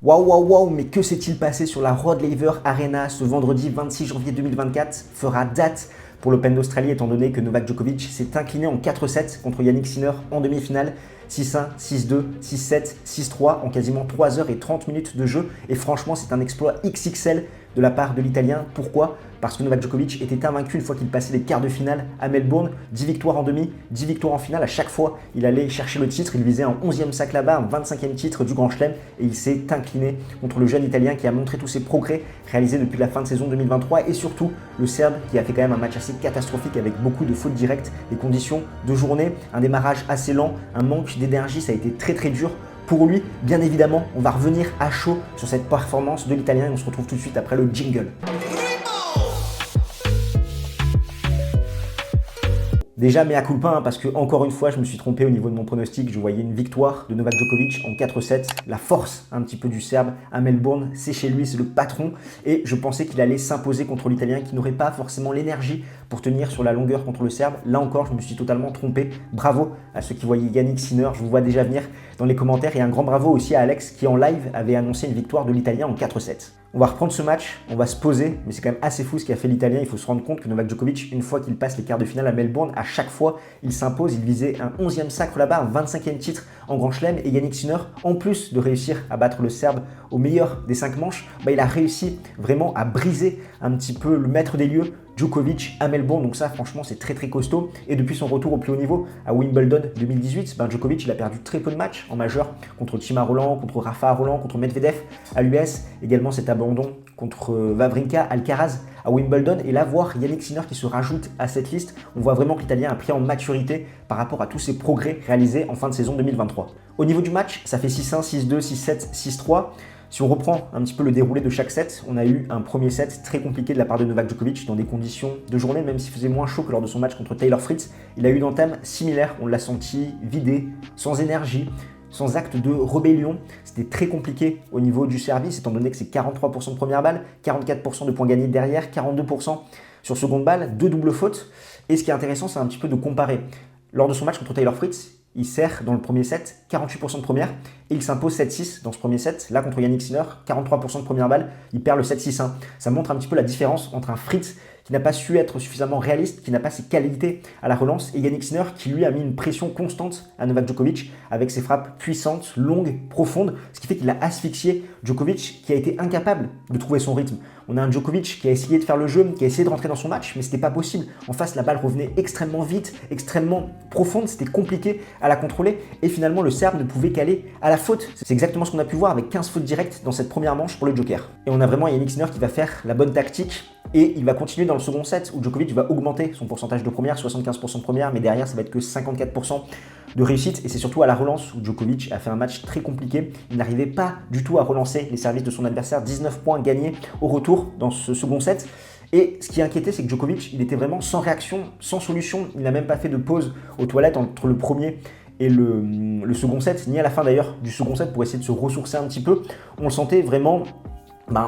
Waouh, waouh, waouh, mais que s'est-il passé sur la Rod Laver Arena ce vendredi 26 janvier 2024 fera date pour l'Open d'Australie étant donné que Novak Djokovic s'est incliné en 4-7 contre Yannick Sinner en demi-finale. 6-1, 6-2, 6-7, 6-3 en quasiment 3 heures et 30 minutes de jeu. Et franchement, c'est un exploit XXL de la part de l'Italien. Pourquoi ? Parce que Novak Djokovic était invaincu une fois qu'il passait les quarts de finale à Melbourne. 10 victoires en demi, 10 victoires en finale. À chaque fois, il allait chercher le titre. Il visait un 11e sac là-bas, un 25e titre du Grand Chelem. Et il s'est incliné contre le jeune Italien qui a montré tous ses progrès réalisés depuis la fin de saison 2023. Et surtout, le Serbe qui a fait quand même un match assez catastrophique avec beaucoup de fautes directes. Les conditions de journée, un démarrage assez lent, un manque d'énergie, ça a été très très dur pour lui. Bien évidemment, on va revenir à chaud sur cette performance de l'Italien et on se retrouve tout de suite après le jingle. Déjà, mea culpa, parce que encore une fois, je me suis trompé au niveau de mon pronostic. Je voyais une victoire de Novak Djokovic en 4-7. La force un petit peu du Serbe à Melbourne, c'est chez lui, c'est le patron. Et je pensais qu'il allait s'imposer contre l'Italien qui n'aurait pas forcément l'énergie pour tenir sur la longueur contre le Serbe. Là encore, je me suis totalement trompé. Bravo à ceux qui voyaient Yannick Sinner, je vous vois déjà venir dans les commentaires. Et un grand bravo aussi à Alex qui en live avait annoncé une victoire de l'Italien en 4-7. On va reprendre ce match, on va se poser, mais c'est quand même assez fou ce qu'a fait l'Italien. Il faut se rendre compte que Novak Djokovic, une fois qu'il passe les quarts de finale à Melbourne, à chaque fois, il s'impose. Il visait un 11e sacre là-bas, un 25e titre en Grand Chelem. Et Yannick Sinner, en plus de réussir à battre le Serbe au meilleur des 5 manches, il a réussi vraiment à briser un petit peu le maître des lieux, Djokovic à Melbourne. Donc ça, franchement, c'est très très costaud. Et depuis son retour au plus haut niveau à Wimbledon 2018, Djokovic, il a perdu très peu de matchs en majeur contre Thima Roland, contre Rafa Roland, contre Medvedev à l'US. Également cet abandon contre Wawrinka, Alcaraz à Wimbledon. Et là, voir Yannick Sinner qui se rajoute à cette liste, on voit vraiment que l'Italien a pris en maturité par rapport à tous ses progrès réalisés en fin de saison 2023. Au niveau du match, ça fait 6-1, 6-2, 6-7, 6-3. Si on reprend un petit peu le déroulé de chaque set, on a eu un premier set très compliqué de la part de Novak Djokovic dans des conditions de journée, même s'il faisait moins chaud que lors de son match contre Taylor Fritz. Il a eu une entame similaire, on l'a senti vidé, sans énergie, sans acte de rébellion. C'était très compliqué au niveau du service, étant donné que c'est 43% de première balle, 44% de points gagnés derrière, 42% sur seconde balle, 2 doubles fautes. Et ce qui est intéressant, c'est un petit peu de comparer. Lors de son match contre Taylor Fritz, il sert dans le premier set 48% de première et il s'impose 7-6 dans ce premier set. Là, contre Yannick Sinner, 43% de première balle, il perd le 7-6-1. Ça montre un petit peu la différence entre un Fritz qui n'a pas su être suffisamment réaliste, qui n'a pas ses qualités à la relance, et Yannick Sinner qui lui a mis une pression constante à Novak Djokovic avec ses frappes puissantes, longues, profondes, ce qui fait qu'il a asphyxié Djokovic qui a été incapable de trouver son rythme. On a un Djokovic qui a essayé de faire le jeu, qui a essayé de rentrer dans son match, mais ce n'était pas possible. En face, la balle revenait extrêmement vite, extrêmement profonde, c'était compliqué à la contrôler, et finalement le Serbe ne pouvait qu'aller à la faute. C'est exactement ce qu'on a pu voir avec 15 fautes directes dans cette première manche pour le Joker. Et on a vraiment Yannick Sinner qui va faire la bonne tactique, et il va continuer dans le second set où Djokovic va augmenter son pourcentage de première, 75% de première, mais derrière ça va être que 54% de réussite. Et c'est surtout à la relance où Djokovic a fait un match très compliqué. Il n'arrivait pas du tout à relancer les services de son adversaire. 19 points gagnés au retour dans ce second set. Et ce qui inquiétait, c'est que Djokovic, il était vraiment sans réaction, sans solution. Il n'a même pas fait de pause aux toilettes entre le premier et le second set, ni à la fin d'ailleurs du second set pour essayer de se ressourcer un petit peu. On le sentait vraiment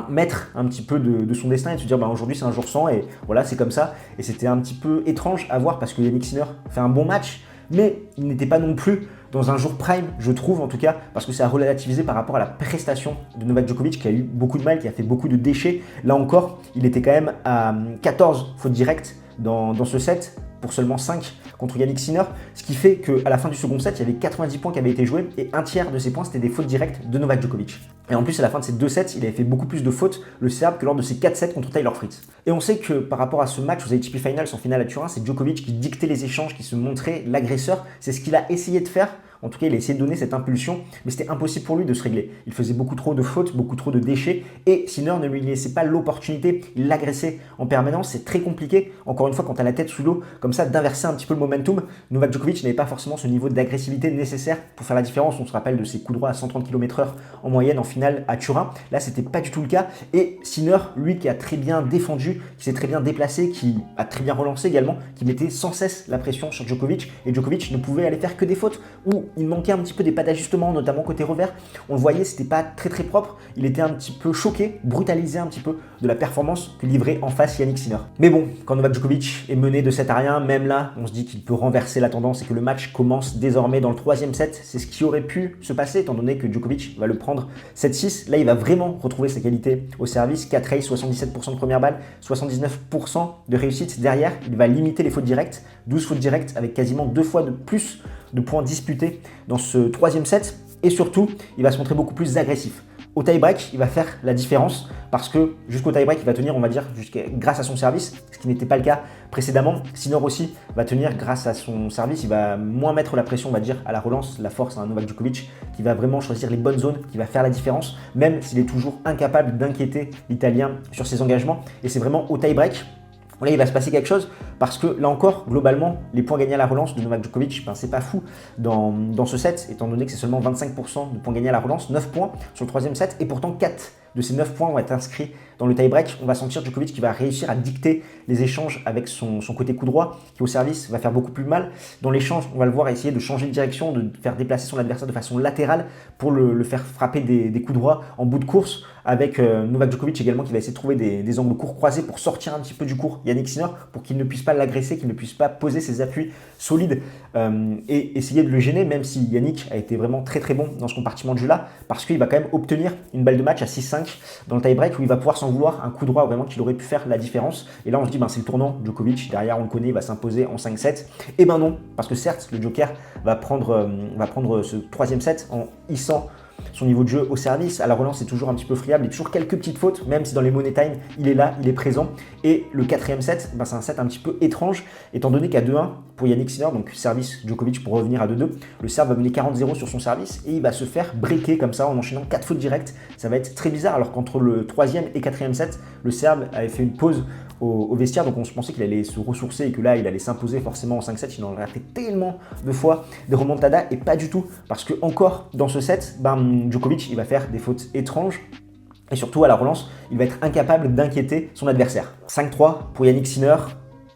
mettre un petit peu de son destin et de se dire aujourd'hui c'est un jour sans et voilà c'est comme ça. Et c'était un petit peu étrange à voir parce que Yannick Sinner fait un bon match, mais il n'était pas non plus dans un jour prime, je trouve en tout cas, parce que c'est à relativiser par rapport à la prestation de Novak Djokovic qui a eu beaucoup de mal, qui a fait beaucoup de déchets. Là encore, il était quand même à 14 fautes directes dans ce set pour seulement 5 contre Yannick Sinner, ce qui fait qu'à la fin du second set, il y avait 90 points qui avaient été joués et un tiers de ces points, c'était des fautes directes de Novak Djokovic. Et en plus, à la fin de ces 2 sets, il avait fait beaucoup plus de fautes, le Serbe, que lors de ses 4 sets contre Taylor Fritz. Et on sait que par rapport à ce match aux ATP Finals en finale à Turin, c'est Djokovic qui dictait les échanges, qui se montrait l'agresseur. C'est ce qu'il a essayé de faire. En tout cas, il a essayé de donner cette impulsion, mais c'était impossible pour lui de se régler. Il faisait beaucoup trop de fautes, beaucoup trop de déchets, et Sinner ne lui laissait pas l'opportunité, il l'agressait en permanence. C'est très compliqué, encore une fois, quand tu as la tête sous l'eau, comme ça, d'inverser un petit peu le momentum. Novak Djokovic n'avait pas forcément ce niveau d'agressivité nécessaire pour faire la différence. On se rappelle de ses coups droits à 130 km/h en moyenne en finale à Turin. Là, c'était pas du tout le cas. Et Sinner, lui, qui a très bien défendu, qui s'est très bien déplacé, qui a très bien relancé également, qui mettait sans cesse la pression sur Djokovic, et Djokovic ne pouvait aller faire que des fautes, ou il manquait un petit peu des pas d'ajustement, notamment côté revers. On le voyait, c'était pas très très propre. Il était un petit peu choqué, brutalisé un petit peu de la performance que livrait en face Yannick Sinner. Mais bon, quand Novak Djokovic est mené de 7 à rien, même là, on se dit qu'il peut renverser la tendance et que le match commence désormais dans le troisième set. C'est ce qui aurait pu se passer, étant donné que Djokovic va le prendre 7-6. Là, il va vraiment retrouver sa qualité au service. 4 aces, 77% de première balle, 79% de réussite. Derrière, il va limiter les fautes directes, 12 fautes directes avec quasiment 2 fois de plus de points disputés dans ce troisième set. Et surtout, il va se montrer beaucoup plus agressif. Au tie-break, il va faire la différence parce que jusqu'au tie-break, il va tenir, on va dire, grâce à son service, ce qui n'était pas le cas précédemment. Sinner aussi va tenir grâce à son service. Il va moins mettre la pression, on va dire, à la relance, la force à un Novak Djokovic qui va vraiment choisir les bonnes zones, qui va faire la différence, même s'il est toujours incapable d'inquiéter l'Italien sur ses engagements. Et c'est vraiment au tie-break. Là, il va se passer quelque chose parce que là encore, globalement, les points gagnés à la relance de Novak Djokovic, c'est pas fou dans ce set, étant donné que c'est seulement 25% de points gagnés à la relance, 9 points sur le troisième set, et pourtant 4 de ces 9 points vont être inscrits dans le tie-break. On va sentir Djokovic qui va réussir à dicter les échanges avec son côté coup droit, qui au service va faire beaucoup plus mal. Dans l'échange, on va le voir essayer de changer de direction, de faire déplacer son adversaire de façon latérale pour le faire frapper des coups droits en bout de course, avec Novak Djokovic également qui va essayer de trouver des angles courts croisés pour sortir un petit peu du court Yannick Sinner, pour qu'il ne puisse pas l'agresser, qu'il ne puisse pas poser ses appuis solides et essayer de le gêner, même si Yannick a été vraiment très très bon dans ce compartiment de jeu là, parce qu'il va quand même obtenir une balle de match à 6-5 dans le tie-break où il va pouvoir s'en vouloir un coup droit vraiment qu'il aurait pu faire la différence. Et là on se dit c'est le tournant, Djokovic derrière on le connaît, il va s'imposer en 5-7. Et non, parce que certes le Joker va prendre ce troisième set en hissant son niveau de jeu au service. À la relance, c'est toujours un petit peu friable. Il y a toujours quelques petites fautes, même si dans les money time, il est là, il est présent. Et le quatrième set, c'est un set un petit peu étrange, étant donné qu'à 2-1 pour Yannick Sinner, donc service Djokovic pour revenir à 2-2, le Serbe va mener 40-0 sur son service et il va se faire breaker comme ça en enchaînant 4 fautes directes. Ça va être très bizarre, alors qu'entre le troisième et quatrième set, le Serbe avait fait une pause au vestiaire, donc on se pensait qu'il allait se ressourcer et que là il allait s'imposer forcément en 5-7. Il en aurait fait tellement de fois des remontadas, et pas du tout, parce que encore dans ce set, Djokovic il va faire des fautes étranges. Et surtout à la relance, il va être incapable d'inquiéter son adversaire. 5-3 pour Yannick Sinner.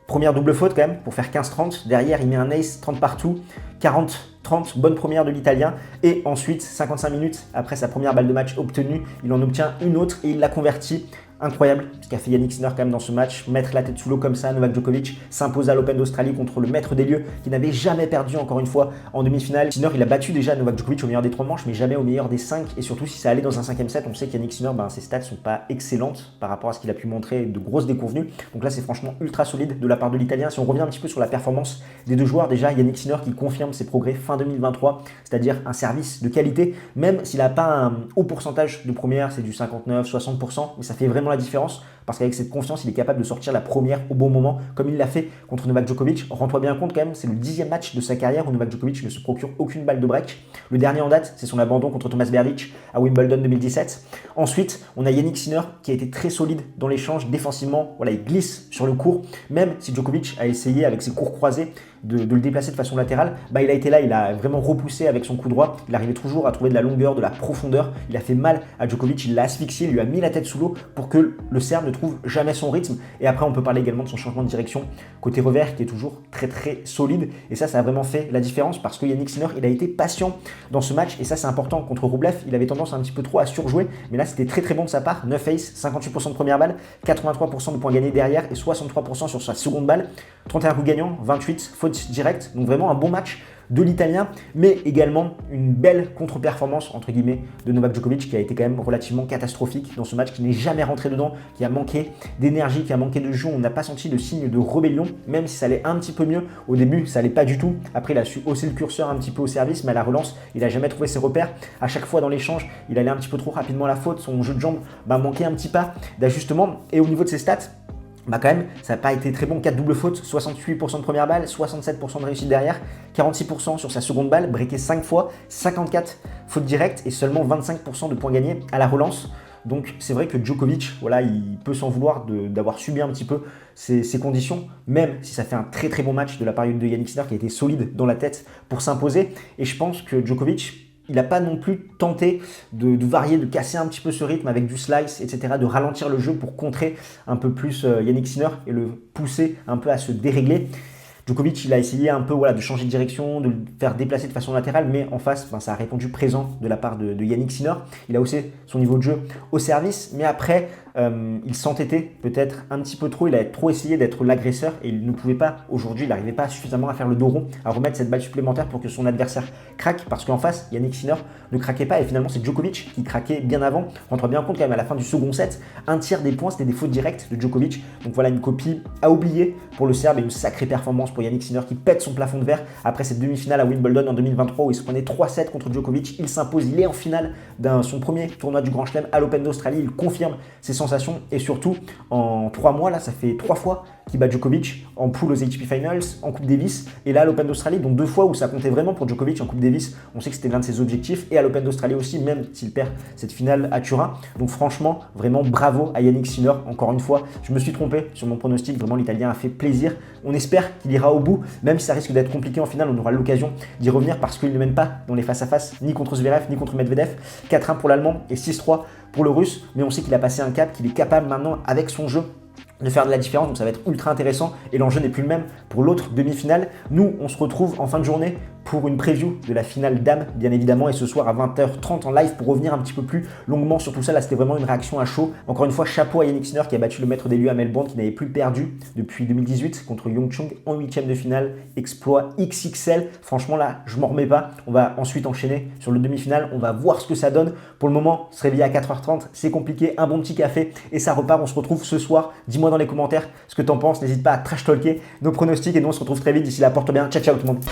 Première double faute quand même pour faire 15-30. Derrière, il met un ace 30 partout. 40-30, bonne première de l'Italien. Et ensuite, 55 minutes après sa première balle de match obtenue, il en obtient une autre et il la convertit. Incroyable ce qu'a fait Yannick Sinner quand même dans ce match, mettre la tête sous l'eau comme ça. Novak Djokovic s'impose à l'Open d'Australie contre le maître des lieux qui n'avait jamais perdu encore une fois en demi-finale. Sinner il a battu déjà Novak Djokovic au meilleur des 3 manches mais jamais au meilleur des 5, et surtout si ça allait dans un 5e set. On sait qu'Yannick Sinner, ses stats sont pas excellentes par rapport à ce qu'il a pu montrer, de grosses déconvenues. Donc là c'est franchement ultra solide de la part de l'Italien. Si on revient un petit peu sur la performance des deux joueurs, déjà Yannick Sinner qui confirme ses progrès fin 2023, c'est-à-dire un service de qualité, même s'il n'a pas un haut pourcentage de première, c'est du 59-60%, mais ça fait vraiment la différence. Parce qu'avec cette confiance, il est capable de sortir la première au bon moment, comme il l'a fait contre Novak Djokovic. Rends-toi bien compte quand même, c'est le 10e match de sa carrière où Novak Djokovic ne se procure aucune balle de break. Le dernier en date, c'est son abandon contre Thomas Berdych à Wimbledon 2017. Ensuite, on a Yannick Sinner qui a été très solide dans l'échange défensivement. Voilà, il glisse sur le court, même si Djokovic a essayé avec ses cours croisés de le déplacer de façon latérale. Il a été là, il a vraiment repoussé avec son coup droit. Il arrivait toujours à trouver de la longueur, de la profondeur. Il a fait mal à Djokovic, il l'a asphyxié, il lui a mis la tête sous l'eau pour que le Serbe ne trouve jamais son rythme. Et après, on peut parler également de son changement de direction côté revers qui est toujours très très solide. Et ça a vraiment fait la différence parce que Yannick Sinner, il a été patient dans ce match. Et ça, c'est important. Contre Rublev, il avait tendance un petit peu trop à surjouer. Mais là, c'était très très bon de sa part. 9 aces, 58% de première balle, 83% de points gagnés derrière et 63% sur sa seconde balle. 31 coups gagnants, 28 fautes directes. Donc vraiment un bon match de l'Italien, mais également une belle contre-performance entre guillemets de Novak Djokovic qui a été quand même relativement catastrophique dans ce match, qui n'est jamais rentré dedans, qui a manqué d'énergie, qui a manqué de jeu. On n'a pas senti de signe de rébellion, même si ça allait un petit peu mieux. Au début, ça allait pas du tout. Après, il a su hausser le curseur un petit peu au service, mais à la relance, il n'a jamais trouvé ses repères. À chaque fois dans l'échange, il allait un petit peu trop rapidement à la faute. Son jeu de jambes manquait un petit pas d'ajustement. Et au niveau de ses stats, quand même, ça n'a pas été très bon. 4 doubles fautes, 68% de première balle, 67% de réussite derrière, 46% sur sa seconde balle, breaké 5 fois, 54 fautes directes et seulement 25% de points gagnés à la relance. Donc c'est vrai que Djokovic, voilà, il peut s'en vouloir d'avoir subi un petit peu ces conditions, même si ça fait un très très bon match de la part de Yannick Sinner qui a été solide dans la tête pour s'imposer. Et je pense que Djokovic, il n'a pas non plus tenté de varier, de casser un petit peu ce rythme avec du slice, etc., de ralentir le jeu pour contrer un peu plus Yannick Sinner et le pousser un peu à se dérégler. Djokovic, il a essayé un peu voilà, de changer de direction, de le faire déplacer de façon latérale, mais en face, ça a répondu présent de la part de Yannick Sinner. Il a haussé son niveau de jeu au service, mais après, il s'entêtait peut-être un petit peu trop, il a trop essayé d'être l'agresseur et il ne pouvait pas, aujourd'hui, il n'arrivait pas suffisamment à faire le dos rond, à remettre cette balle supplémentaire pour que son adversaire craque, parce qu'en face, Yannick Sinner ne craquait pas et finalement c'est Djokovic qui craquait bien avant. On rend bien compte quand même à la fin du second set, un tiers des points c'était des fautes directes de Djokovic, donc voilà une copie à oublier pour le Serbe et une sacrée performance pour Yannick Sinner qui pète son plafond de verre après cette demi-finale à Wimbledon en 2023 où il se prenait 3-7 contre Djokovic, il s'impose, il est en finale d'un son premier tournoi du Grand Chelem à l'Open d'Australie, il confirme ses sensations et surtout en 3 mois là ça fait 3 fois qu'il bat Djokovic en poule aux ATP Finals, en Coupe Davis et là à l'Open d'Australie, donc 2 fois où ça comptait vraiment pour Djokovic en Coupe Davis, on sait que c'était l'un de ses objectifs et à l'Open d'Australie aussi, même s'il perd cette finale à Turin. Donc franchement, vraiment bravo à Yannick Sinner, encore une fois, je me suis trompé sur mon pronostic, vraiment l'Italien a fait plaisir, on espère qu'il ira au bout, même si ça risque d'être compliqué en finale, on aura l'occasion d'y revenir parce qu'il ne mène pas dans les face-à-face, ni contre Zverev, ni contre Medvedev, 4-1 pour l'Allemand et 6-3 pour le Russe, mais on sait qu'il a passé un cap, qu'il est capable maintenant avec son jeu de faire de la différence, donc ça va être ultra intéressant et l'enjeu n'est plus le même pour l'autre demi-finale. Nous, on se retrouve en fin de journée pour une preview de la finale dames, bien évidemment, et ce soir à 20h30 en live pour revenir un petit peu plus longuement sur tout ça. Là, c'était vraiment une réaction à chaud. Encore une fois, chapeau à Yannick Sinner qui a battu le maître des lieux à Melbourne, qui n'avait plus perdu depuis 2018 contre Young Chung en 8e de finale. Exploit XXL. Franchement, là, je m'en remets pas. On va ensuite enchaîner sur le demi-finale. On va voir ce que ça donne. Pour le moment, se réveiller à 4h30, c'est compliqué. Un bon petit café et ça repart. On se retrouve ce soir. Dis-moi dans les commentaires ce que t'en penses. N'hésite pas à trash talker nos pronostics et nous, on se retrouve très vite. D'ici là, porte bien. Ciao, ciao tout le monde.